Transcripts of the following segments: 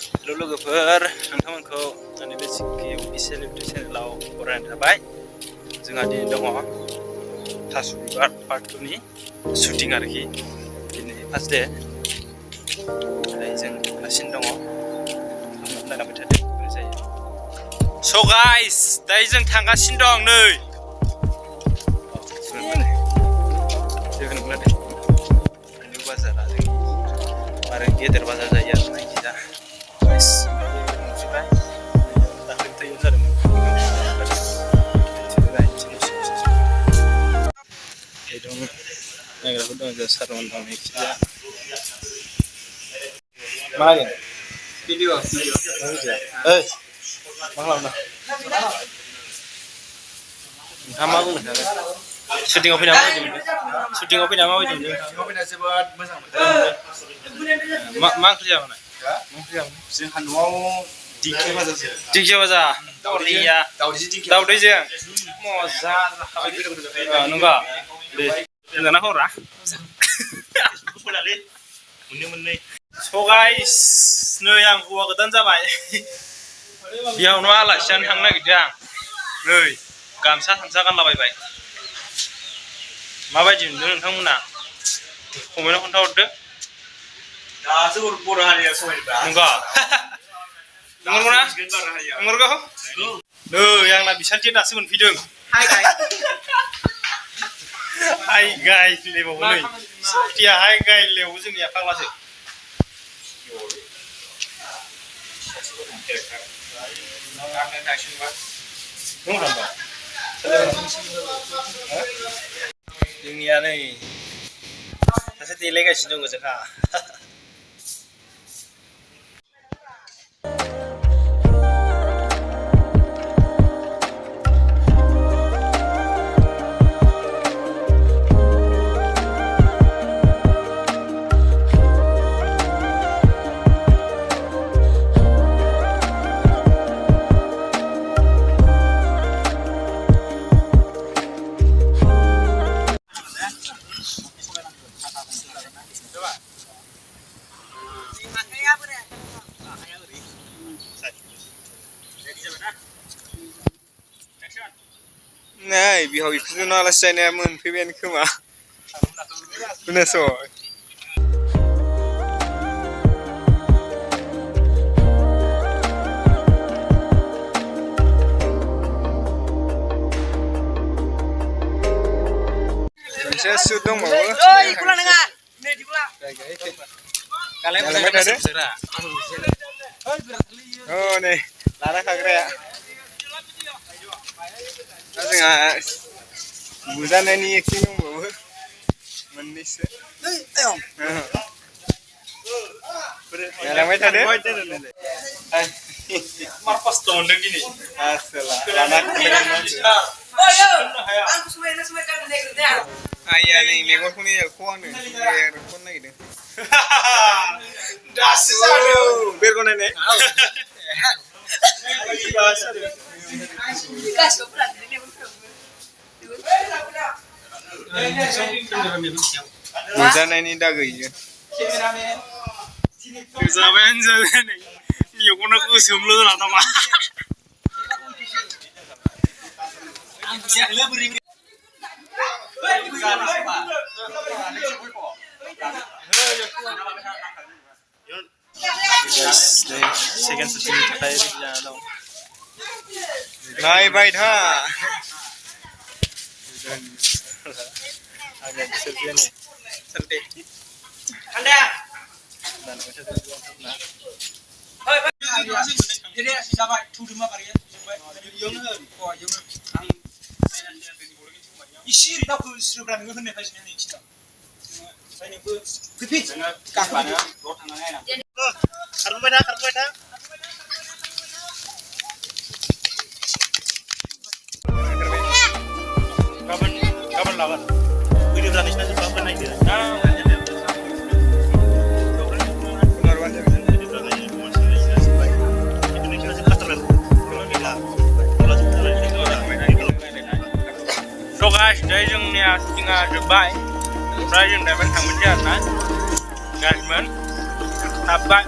Hello लोगोफोर नोंथांमोनखौ आंनि बे सिक्किम सेलिब्रिटि चेनेलाव बरायनाय थाबाय जोंहा दिनै दङ थास' बिबार पार्ट 2 नि शुटिं आरोखि दिनै फार्स्ट डे जों थांगासिनो दङ नायलांबाय थादों बोरै जायो स' गाइस दायो जों थांगासिनो दं नै न्यु बाजारा जोंनि आरो गेदेर बाजार जायो आरो ना गिदा गाइस नुजोबबाय दाख्लै थायो जादोंमोन दं नायग्राफोर दं जों सारमोन दं एखिजा मा होनो भिडिअ ओइ मा खालामदों नोंथाङा मा बुंनो सानो शुटिंआव फैना माबायदि मोनदों शुटिंआव फैना माबायदि मोनदों शुटिंआव फैना जोबोद मोजां मोनदों मा ओंख्रि जाबोनाय मा ओंख्रि जाबोनाय जोंहा न'आव दिंखिया भाजासो दिंखिया भाजा दावदैजों मजा जाखाबाय नंगौ दे मोजांना खबरा मोननै स' गाइस नै आं हौवा गोदान जाबाय बेयावनो आलासि जानो थांनो नागिरदों आं नै गामसा थामसा गानलाबायबाय माबायदि मोनदों नोंथांमोना कमेन्टआव खोन्थाहरदो दासो बर' हारिया समायना नंगौ नंगौना नंगौ नै आंना बिसान्थि दासो मोनफैदों हाय गाइस लेबावो नै सान्थिया हाय गाइ लेबावो जोंनिया फाग्लासो जोंनिया नै सासे देलायगासिनो दङ जोंहा नै बिहाव बिखुनजोनो आलासि जानाया मोनफैबायानो खोमा खोनास' मोनसे सुट दंबावो गालांबाय थादो औ नै लाना खाग्राया दा जोंहा बुजानायनि एक्टिं दंबावो मोननैसो गालांबाय थादो मार खस्थ' मोनदों दिनै लाना आइया नै मेगनखौनो एरख' आंनो एरख'नो नागिरदों दासो जादों बेरग' नायनाय बुजानायनि दागो इयो जाबायानो जाबाय नै मेगना गोसोमल' जाना दं सेकेन्ड शुटिंनि थाखाय रेडि जाना दं नायबाय था आगे बिसोर नै सानदे गाबोन लाबोन भिडिअ जानायसिना जों गाबोन नायदो स' गाइस दायो जोंनिया शुटिंआ जोब्बाय ओमफ्राय जों दा थांनोसै आरोना गाइसमोन हाबबाय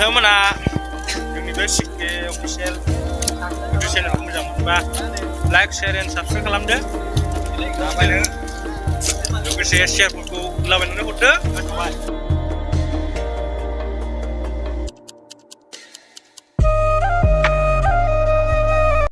नोंथांमोना जोंनि बे सिके अफिसियेल इउटुब चेनेलखौ मोजां मोनबा लाइक शेयार एन्ड साबस्क्राइब खालामदो लोगोसे शेयारफोरखौ लाबायनानै हरदो।